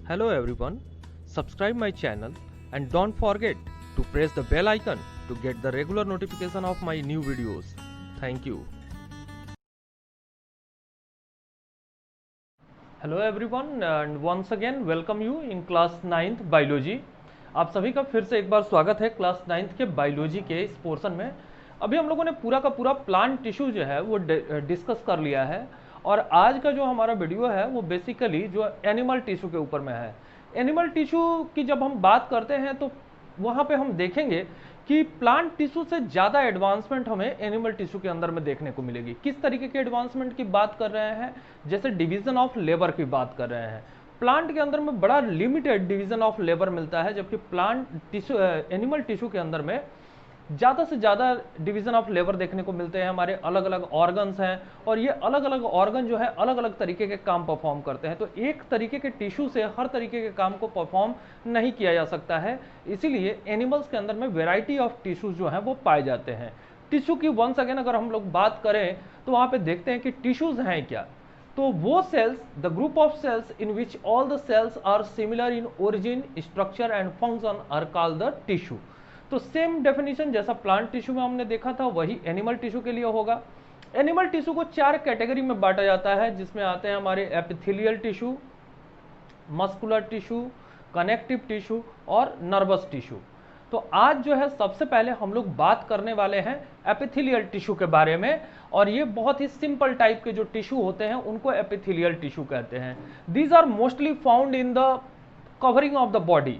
Hello everyone, subscribe my channel and don't forget to press the bell icon to get the regular notification of my new videos. Thank you. Hello everyone and once again welcome you in class 9th biology. आप सभी का फिर से एक बार स्वागत है class 9th के biology के इस पोर्शन में। अभी हम लोगों ने पूरा का पूरा प्लांट टिश्यू जो है वो डिस्कस कर लिया है और आज का जो हमारा वीडियो है वो बेसिकली जो एनिमल टिश्यू के ऊपर में है। एनिमल टिश्यू की जब हम बात करते हैं तो वहाँ पे हम देखेंगे कि प्लांट टिश्यू से ज़्यादा एडवांसमेंट हमें एनिमल टिश्यू के अंदर में देखने को मिलेगी। किस तरीके के एडवांसमेंट की बात कर रहे हैं? जैसे डिवीजन ऑफ लेबर की बात कर रहे हैं। प्लांट के अंदर में बड़ा लिमिटेड डिवीजन ऑफ लेबर मिलता है, जबकि प्लांट टिश्यू एनिमल टिश्यू के अंदर में ज़्यादा से ज़्यादा डिवीजन ऑफ लेबर देखने को मिलते हैं। हमारे अलग अलग ऑर्गन्स हैं और ये अलग अलग ऑर्गन जो है अलग अलग तरीके के काम परफॉर्म करते हैं। तो एक तरीके के टिश्यू से हर तरीके के काम को परफॉर्म नहीं किया जा सकता है, इसीलिए एनिमल्स के अंदर में वेराइटी ऑफ टिश्यूज जो हैं वो पाए जाते हैं। टिश्यू की वंस अगेन अगर हम लोग बात करें तो वहाँ पे देखते हैं कि टिश्यूज हैं क्या। तो वो cells, the group of cells in which all the cells are similar in origin, structure and function are called the tissue. तो सेम डेफिनेशन जैसा प्लांट टिश्यू में हमने देखा था वही एनिमल टिश्यू के लिए होगा। एनिमल टिश्यू को 4 कैटेगरी में बांटा जाता है, जिसमें आते हैं हमारे epithelial tissue, muscular tissue, connective tissue और नर्वस टिश्यू। तो आज जो है सबसे पहले हम लोग बात करने वाले हैं एपिथेलियल टिश्यू के बारे में, और ये बहुत ही सिंपल टाइप के जो टिश्यू होते हैं उनको एपिथेलियल टिश्यू कहते हैं। These are mostly found in the covering of the body.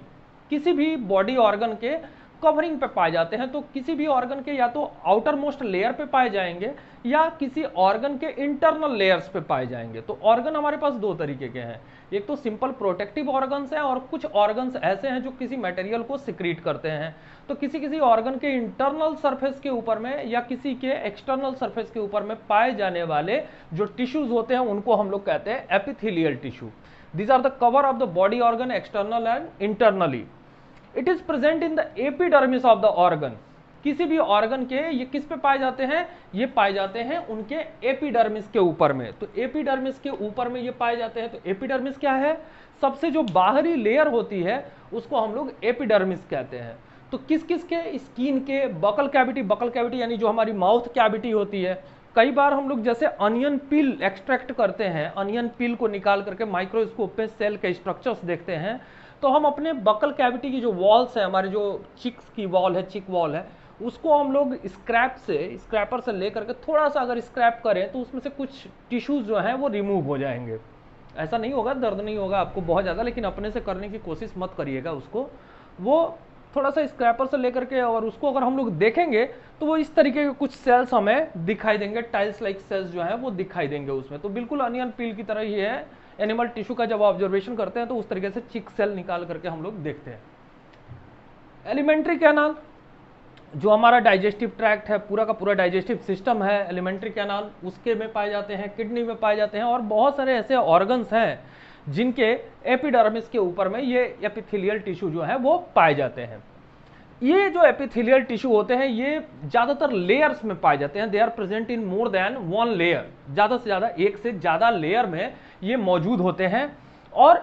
किसी भी बॉडी ऑर्गन के कवरिंग पे पाए जाते हैं। तो किसी भी ऑर्गन के या तो आउटर मोस्ट लेयर पे पाए जाएंगे या किसी ऑर्गन के इंटरनल लेयर्स पे पाए जाएंगे। तो ऑर्गन हमारे पास 2 तरीके के हैं, एक तो सिंपल प्रोटेक्टिव ऑर्गन्स हैं और कुछ ऑर्गन्स ऐसे हैं जो किसी मटेरियल को सिक्रीट करते हैं। तो किसी किसी ऑर्गन के इंटरनल सरफेस के ऊपर में या किसी के एक्सटर्नल सरफेस के ऊपर में पाए जाने वाले जो टिश्यूज होते हैं उनको हम लोग कहते हैं epithelial tissue. These are the cover of the body organ external and internally. It is present in the epidermis of the organ. किसी भी ऑर्गन के ये किस पे पाए जाते हैं? ये पाए जाते हैं उनके एपिडर्मिस के ऊपर में। तो एपिडर्मिस के ऊपर में ये पाए जाते हैं। तो एपिडर्मिस क्या है? सबसे जो बाहरी लेयर होती है उसको हम लोग एपिडर्मिस कहते हैं। तो किस किस के? स्किन के, बकल कैविटी यानी जो हमारी माउथ कैविटी होती है। कई बार हम लोग जैसे अनियन पील एक्सट्रैक्ट करते हैं, अनियन पील को निकाल करके माइक्रोस्कोप पे सेल के स्ट्रक्चर्स देखते हैं, तो हम अपने बकल कैविटी की जो वॉल्स है, हमारे जो चिक्स की वॉल है, चिक वॉल है, उसको हम लोग स्क्रैपर से लेकर के थोड़ा सा अगर स्क्रैप करें तो उसमें से कुछ टिश्यूज जो हैं वो रिमूव हो जाएंगे। ऐसा नहीं होगा, दर्द नहीं होगा आपको बहुत ज़्यादा, लेकिन अपने से करने की कोशिश मत करिएगा उसको। वो थोड़ा सा स्क्रैपर से लेकर के और उसको अगर हम लोग देखेंगे तो वो इस तरीके के कुछ सेल्स हमें दिखाई देंगे, टाइल्स लाइक सेल्स जो हैं वो दिखाई देंगे उसमें। तो बिल्कुल अनियन पील की तरह ही है। एनिमल टिश्यू का जब ऑब्जर्वेशन करते हैं तो उस तरीके से चिक सेल निकाल करके हम लोग देखते हैं। एलिमेंट्री कैनाल, जो हमारा डाइजेस्टिव ट्रैक्ट है, पूरा का पूरा डाइजेस्टिव सिस्टम है, एलिमेंट्री कैनाल उसके में पाए जाते हैं, किडनी में पाए जाते हैं और बहुत सारे ऐसे ऑर्गन्स हैं जिनके एपिडर्मिस के ऊपर में ये एपिथेलियल टिश्यू जो है वो पाए जाते हैं। ये जो एपिथेलियल टिश्यू होते हैं ये ज्यादातर लेयर्स में पाए जाते हैं। They are present in more than 1 layer. ज्यादा से ज्यादा एक से ज्यादा लेयर में ये मौजूद होते हैं और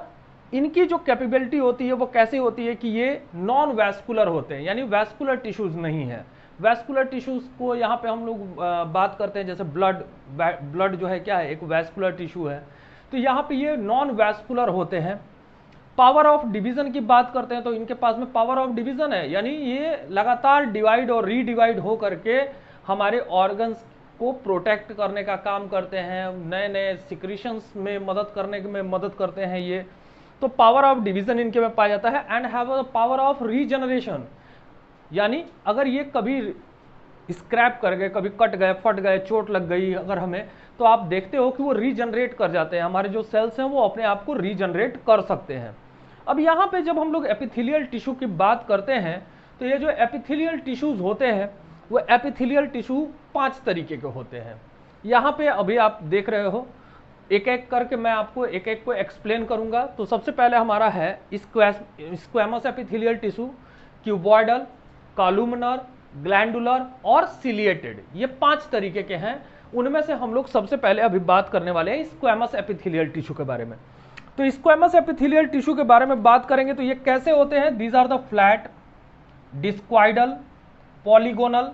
इनकी जो कैपेबिलिटी होती है वो कैसे होती है कि ये नॉन वैस्कुलर होते हैं, यानी वैस्कुलर टिश्यूज नहीं है। वैस्कुलर टिश्यूज को यहाँ पे हम लोग बात करते हैं, जैसे ब्लड जो है क्या है, एक वैस्कुलर टिश्यू है। तो यहाँ पे ये नॉन वैस्कुलर होते हैं। पावर ऑफ डिवीजन की बात करते हैं तो इनके पास में पावर ऑफ डिवीजन है, यानी ये लगातार डिवाइड और रीडिवाइड हो करके हमारे ऑर्गन्स को प्रोटेक्ट करने का काम करते हैं, नए नए सिक्रीशंस में मदद करने में मदद करते हैं ये। तो पावर ऑफ डिवीजन इनके में पाया जाता है। And have a power of regeneration, यानी अगर ये कभी स्क्रैप कर गए, कभी कट गए, फट गए, चोट लग गई अगर हमें, तो आप देखते हो कि वो रीजनरेट कर जाते हैं। हमारे जो सेल्स हैं वो अपने आप को रीजनरेट कर सकते हैं। अब यहाँ पे जब हम लोग एपिथेलियल टिश्यू की बात करते हैं तो ये जो एपिथेलियल टिश्यूज होते हैं वो एपिथेलियल टिश्यू 5 तरीके के होते हैं। यहाँ पे अभी आप देख रहे हो, एक एक करके मैं आपको एक एक को एक्सप्लेन करूंगा। तो सबसे पहले हमारा है squamous epithelial tissue, cuboidal, columnar, glandular और सिलिएटेड। ये 5 तरीके के हैं। उनमें से हम लोग सबसे पहले अभी बात करने वाले हैं स्क्वैमस एपिथेलियल टिश्यू के बारे में। तो तो स्क्वेमस एपिथेलियल टिश्यू के बारे में बात करेंगे तो ये कैसे होते हैं, these are the flat, discoidal, polygonal.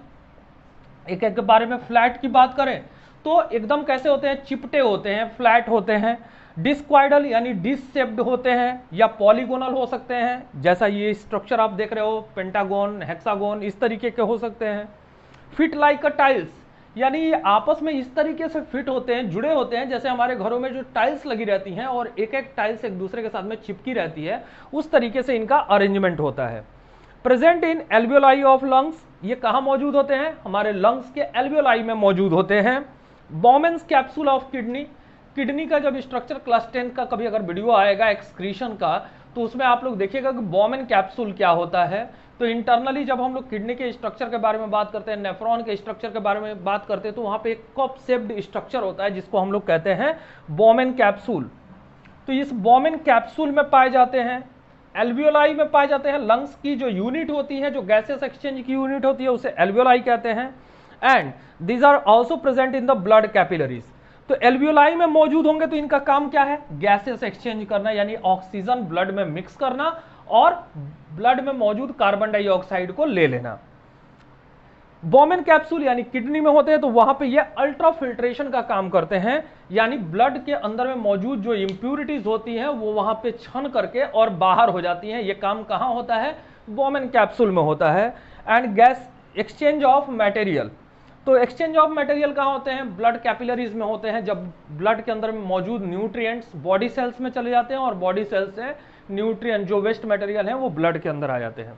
एक एक के बारे में, फ्लैट की बात करें तो एकदम कैसे होते हैं, चिपटे होते हैं, फ्लैट होते हैं। डिस्क्वाइडल यानी डिश शेप्ड होते हैं, या पॉलीगोनल हो सकते हैं, जैसा ये स्ट्रक्चर आप देख रहे हो, पेंटागोन, हेक्सागोन, इस तरीके के हो सकते हैं। फिट लाइक अ टाइल्स, यानी ये आपस में इस तरीके से फिट होते हैं, जुड़े होते हैं, जैसे हमारे घरों में जो टाइल्स लगी रहती हैं और एक एक टाइल्स एक दूसरे के साथ में चिपकी रहती है, उस तरीके से इनका अरेंजमेंट होता है। Present in alveoli of lungs, ये कहाँ मौजूद होते हैं, हमारे लंग्स के एल्वियोलाई में मौजूद होते हैं। बॉमेन्स कैप्सूल ऑफ किडनी, किडनी का जब स्ट्रक्चर क्लास 10 का कभी अगर वीडियो आएगा एक्सक्रीशन का, तो उसमें आप लोग देखिएगा कि बॉमेन कैप्सूल क्या होता है। तो इंटरनली जब हम लोग किडनी के स्ट्रक्चर के बारे में बात करते हैं, नेफ्रॉन के स्ट्रक्चर के बारे में बात करते हैं, तो वहां पे एक कप शेप्ड स्ट्रक्चर होता है जिसको हम लोग कहते हैं बॉमेन कैप्सूल। तो इस बॉमेन कैप्सूल में पाए जाते हैं, एल्वियोलाई में पाए जाते हैं। लंग्स की जो यूनिट होती है, जो गैसेस एक्सचेंज की यूनिट होती है, उसे एल्वियोलाई कहते हैं। And these are also present in the blood capillaries. तो एल्वियोलाई में मौजूद होंगे तो इनका काम क्या है, गैसेस एक्सचेंज करना, यानी ऑक्सीजन ब्लड में मिक्स करना और ब्लड में मौजूद कार्बन डाइऑक्साइड को ले लेना। बॉमेन कैप्सूल यानी किडनी में होते हैं तो वहां पे ये अल्ट्रा फिल्ट्रेशन का काम करते हैं, यानी ब्लड के अंदर में मौजूद जो इंप्यूरिटीज होती हैं वो वहां पे छन करके और बाहर हो जाती हैं। ये काम कहां होता है, बॉमेन कैप्सूल में होता है। And gas exchange of material, तो एक्सचेंज ऑफ मटेरियल कहां होते हैं, ब्लड कैपिलरीज में होते हैं, जब ब्लड के अंदर में मौजूद न्यूट्रिएंट्स बॉडी सेल्स में चले जाते हैं और बॉडी सेल्स से न्यूट्रिएंट जो वेस्ट मटेरियल है वो ब्लड के अंदर आ जाते हैं।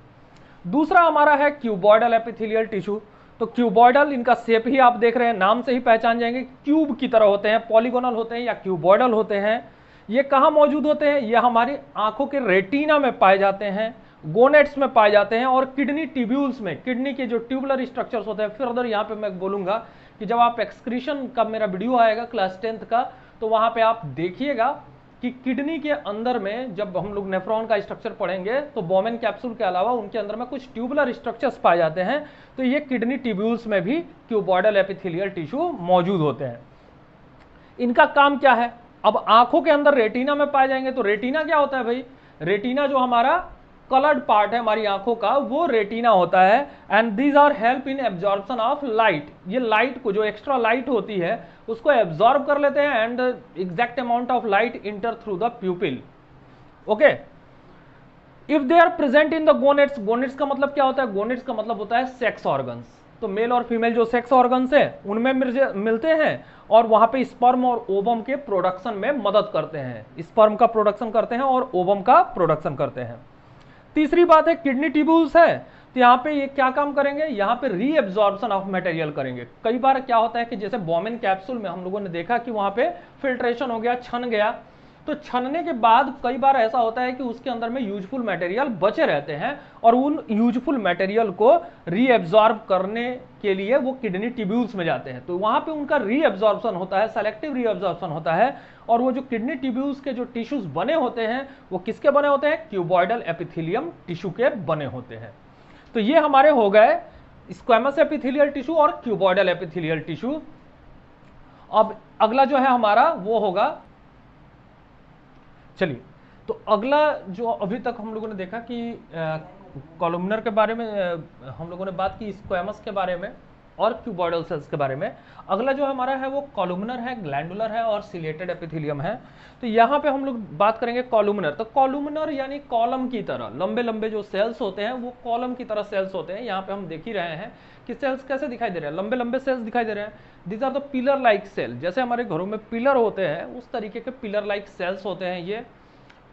दूसरा हमारा है क्यूबॉइडल एपिथेलियल टिश्यू। तो क्यूबॉइडल, इनका शेप ही आप देख रहे हैं, नाम से ही पहचान जाएंगे, क्यूब की तरह होते हैं, पॉलीगोनल होते हैं या क्यूबॉइडल होते हैं। ये कहाँ मौजूद होते हैं, ये हमारी आंखों के रेटिना में पाए जाते हैं, गोनेट्स में पाए जाते हैं और किडनी ट्यूब्यूल्स में, किडनी के जो ट्यूबुलर स्ट्रक्चर्स होते हैं। फिर उधर यहाँ पे मैं बोलूंगा कि जब आप एक्सक्रीशन का मेरा वीडियो आएगा क्लास 10th का, तो वहां पे आप देखिएगा कि किडनी के अंदर में जब हम लोग नेफ्रॉन का स्ट्रक्चर पढ़ेंगे तो बॉमेन कैप्सूल के अलावा उनके अंदर में कुछ ट्यूबुलर स्ट्रक्चर्स पाए जाते हैं। तो ये किडनी ट्यूब्यूल्स में भी क्यूबॉइडल एपिथेलियल टिश्यू मौजूद होते हैं। इनका काम क्या है, अब आंखों के अंदर रेटिना में पाए जाएंगे। तो रेटिना क्या होता है भाई, रेटिना जो हमारा कलर्ड पार्ट है हमारी आंखों का, वो रेटिना होता है। And these are help in absorption of light, ये लाइट को, जो एक्स्ट्रा लाइट होती है उसको एब्जॉर्ब कर लेते हैं and exact amount of light enter through the pupil. Okay, if they are present in the gonads, gonads का मतलब क्या होता है, गोनेट्स का मतलब होता है सेक्स ऑर्गन्स। तो मेल और फीमेल जो सेक्स ऑर्गन्स है उनमें मिलते हैं और वहां पे स्पर्म और ओवम के प्रोडक्शन में मदद करते हैं, स्पर्म का प्रोडक्शन करते हैं और ओवम का प्रोडक्शन करते हैं। तीसरी बात है किडनी ट्यूब्यूल्स है, तो यहाँ पे ये क्या काम करेंगे, यहाँ पे रीएब्जॉर्प्शन ऑफ मटेरियल करेंगे। कई बार क्या होता है कि जैसे बॉमेन कैप्सूल में हम लोगों ने देखा कि वहां पे फिल्ट्रेशन हो गया, छन गया, तो छनने के बाद कई बार ऐसा होता है कि उसके अंदर में यूजफुल मटेरियल बचे रहते हैं और उन यूजफुल मटेरियल को रीएब्जॉर्ब करने के लिए वो किडनी ट्यूब्यूल्स में जाते हैं। तो वहां पे उनका रीएब्जॉर्प्शन होता है, सेलेक्टिव रीएब्जॉर्प्शन होता है। और वो जो किडनी ट्यूब्यूल्स के जो टिश्यूज बने होते हैं वो किसके बने होते हैं, क्यूबॉइडल एपिथेलियम टिश्यू के बने होते हैं। तो ये हमारे हो गए स्क्वेमस एपिथेलियल टिश्यू और क्यूबॉइडल एपिथेलियल टिश्यू। अब अगला जो है हमारा वो होगा, चलिए, तो अगला जो अभी तक हम लोगों ने देखा कि कॉलमनर के बारे में हम लोगों ने बात की, स्क्वेमस के बारे में और क्यूबॉइडल सेल्स के बारे में। अगला जो हमारा है वो कॉलमनर है, ग्लैंडुलर है और सिलेटेड एपिथेलियम है। तो यहाँ पे हम लोग बात करेंगे कॉलमनर। तो कॉलमनर यानी कॉलम की तरह लंबे लंबे जो सेल्स होते हैं वो कॉलम की तरह सेल्स होते हैं। यहाँ पे हम देख ही रहे हैं कि सेल्स कैसे दिखाई दे रहे हैं, लंबे लंबे सेल्स दिखाई दे रहे हैं। This are the pillar like cell, जैसे हमारे घरों में पिलर होते हैं उस तरीके के पिलर लाइक सेल्स होते हैं ये।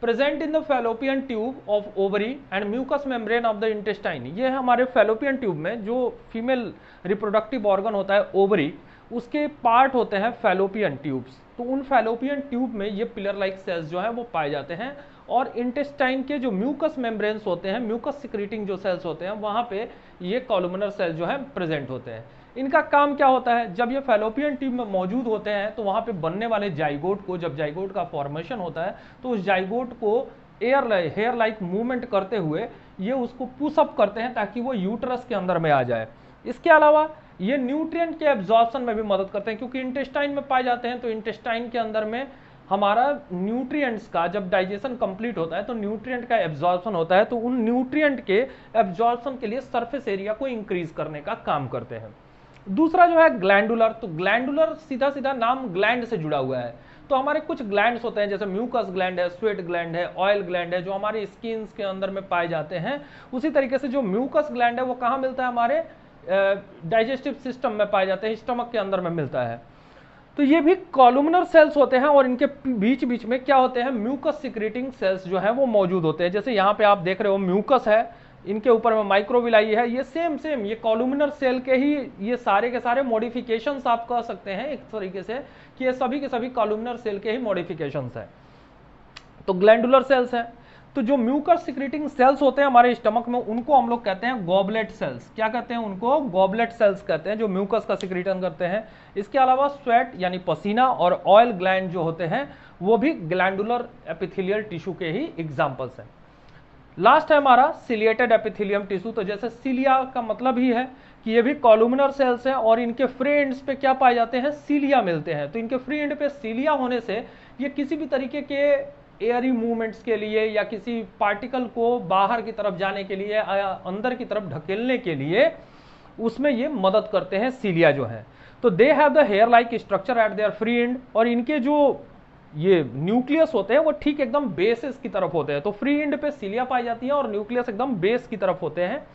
Present in the fallopian tube of ovary and mucus membrane of the intestine, ये है हमारे फेलोपियन ट्यूब में, जो फीमेल रिप्रोडक्टिव ऑर्गन होता है ओवरी, उसके पार्ट होते हैं फेलोपियन ट्यूब्स। तो उन फेलोपियन ट्यूब में ये पिलर लाइक सेल्स जो है वो पाए जाते हैं। और इंटेस्टाइन के जो म्यूकस मेम्ब्रेन्स होते हैं, म्यूकस सिक्रीटिंग जो सेल्स होते हैं, वहां पे ये कॉलमनर सेल जो है प्रेजेंट होते हैं। इनका काम क्या होता है, जब ये फेलोपियन ट्यूब में मौजूद होते हैं तो वहां पे बनने वाले जाइगोट को, जब जाइगोट का फॉर्मेशन होता है तो उस जाइगोट को हेयर लाइक मूवमेंट करते हुए ये उसको पुशअप करते हैं ताकि वो यूट्रस के अंदर में आ जाए। इसके अलावा ये न्यूट्रिएंट के एब्जॉर्प्शन में भी मदद करते हैं, क्योंकि इंटेस्टाइन में पाए जाते हैं। तो इंटेस्टाइन के अंदर में हमारा न्यूट्रिएंट्स का जब डाइजेशन कंप्लीट होता है तो न्यूट्रिएंट का एब्जॉर्प्शन होता है, तो उन न्यूट्रिएंट के एब्जॉर्प्शन के लिए सरफेस एरिया को इंक्रीज करने का काम करते हैं। दूसरा जो है ग्लैंडुलर, तो ग्लैंडुलर सीधा सीधा नाम ग्लैंड से जुड़ा हुआ है। तो हमारे कुछ ग्लैंड्स होते हैं, जैसे म्यूकस ग्लैंड है, स्वेट ग्लैंड है, ऑयल ग्लैंड है, जो हमारी स्किन के अंदर में पाए जाते हैं। उसी तरीके से जो म्यूकस ग्लैंड है वो कहाँ मिलता है, हमारे डाइजेस्टिव सिस्टम में पाए जाते हैं, स्टमक के अंदर में मिलता है। तो ये भी कॉलुमनर सेल्स होते हैं और इनके बीच बीच में क्या होते हैं, म्यूकस सिक्रेटिंग सेल्स जो है वो मौजूद होते हैं। जैसे यहाँ पे आप देख रहे हो म्यूकस है, इनके ऊपर में माइक्रोविलाई है, ये सेम ये कॉलुमनर सेल के ही ये सारे के सारे मॉडिफिकेशंस आप कह सकते हैं एक तरीके से कि ये सभी के सभी कॉलुमनर सेल के ही मॉडिफिकेशंस हैं। तो ग्लैंडुलर सेल्स हैं। तो जो म्यूकस सिक्रेटिंग सेल्स होते हैं हमारे स्टमक में, उनको हम लोग कहते हैं गॉबलेट सेल्स। क्या कहते हैं उनको, गॉबलेट सेल्स कहते हैं, जो म्यूकस का सिक्रेटन करते हैं। इसके अलावा स्वेट यानी पसीना और ऑयल ग्लैंड जो होते हैं वो भी ग्लैंडुलर एपिथेलियल टिश्यू के ही एग्जांपल्स हैं। लास्ट है हमारा सिलिएटेड एपिथेलियम टिश्यू। तो जैसे सिलिया का मतलब ही है कि ये भी कॉलुमनर सेल्स हैं और इनके फ्री एंड्स पे क्या पाए जाते हैं, सिलिया मिलते हैं। तो इनके फ्री एंड पे सिलिया होने से ये किसी भी तरीके के एयरी मूवमेंट्स के लिए या किसी पार्टिकल को बाहर की तरफ जाने के लिए या अंदर की तरफ ढकेलने के लिए उसमें ये मदद करते हैं, सिलिया जो है। तो they have the hair like structure at their free end, और इनके जो ये न्यूक्लियस होते हैं वो ठीक एकदम बेसिस की तरफ होते हैं। तो फ्री एंड पे सिलिया पाई जाती है और न्यूक्लियस एकदम बेस की तरफ होते हैं।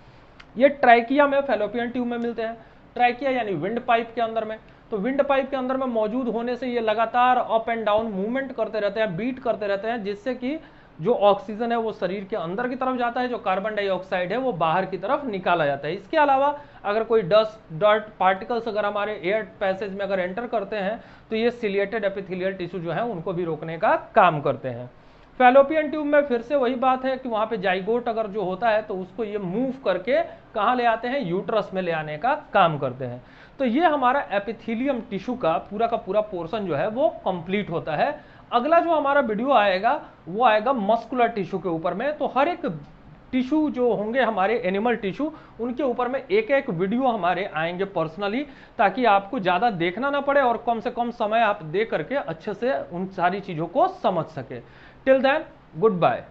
ये ट्रैकिया में, फैलोपियन ट्यूब में मिलते हैं। ट्रैकिया यानी विंड पाइप के अंदर में, तो विंड पाइप के अंदर में मौजूद होने से ये लगातार अप एंड डाउन मूवमेंट करते रहते हैं, बीट करते रहते हैं, जिससे कि जो ऑक्सीजन है वो शरीर के अंदर की तरफ जाता है, जो कार्बन डाइऑक्साइड है वो बाहर की तरफ निकाला जाता है। इसके अलावा अगर कोई डर्ट पार्टिकल्स अगर हमारे एयर पैसेज में अगर एंटर करते हैं तो ये सिलिएटेड एपिथेलियल टिश्यू जो है उनको भी रोकने का काम करते हैं। फैलोपियन ट्यूब में फिर से वही बात है कि वहां पे जाइगोट अगर जो होता है तो उसको ये मूव करके कहाँ ले आते हैं, यूट्रस में ले आने का काम करते हैं। तो ये हमारा एपिथेलियम टिश्यू का पूरा पोर्शन जो है वो कंप्लीट होता है। अगला जो हमारा वीडियो आएगा वो आएगा मस्कुलर टिश्यू के ऊपर में। तो हर एक टिश्यू जो होंगे हमारे एनिमल टिश्यू, उनके ऊपर में एक एक वीडियो हमारे आएंगे पर्सनली, ताकि आपको ज़्यादा देखना ना पड़े और कम से कम समय आप दे करके अच्छे से उन सारी चीज़ों को समझ सके। Till then, good bye.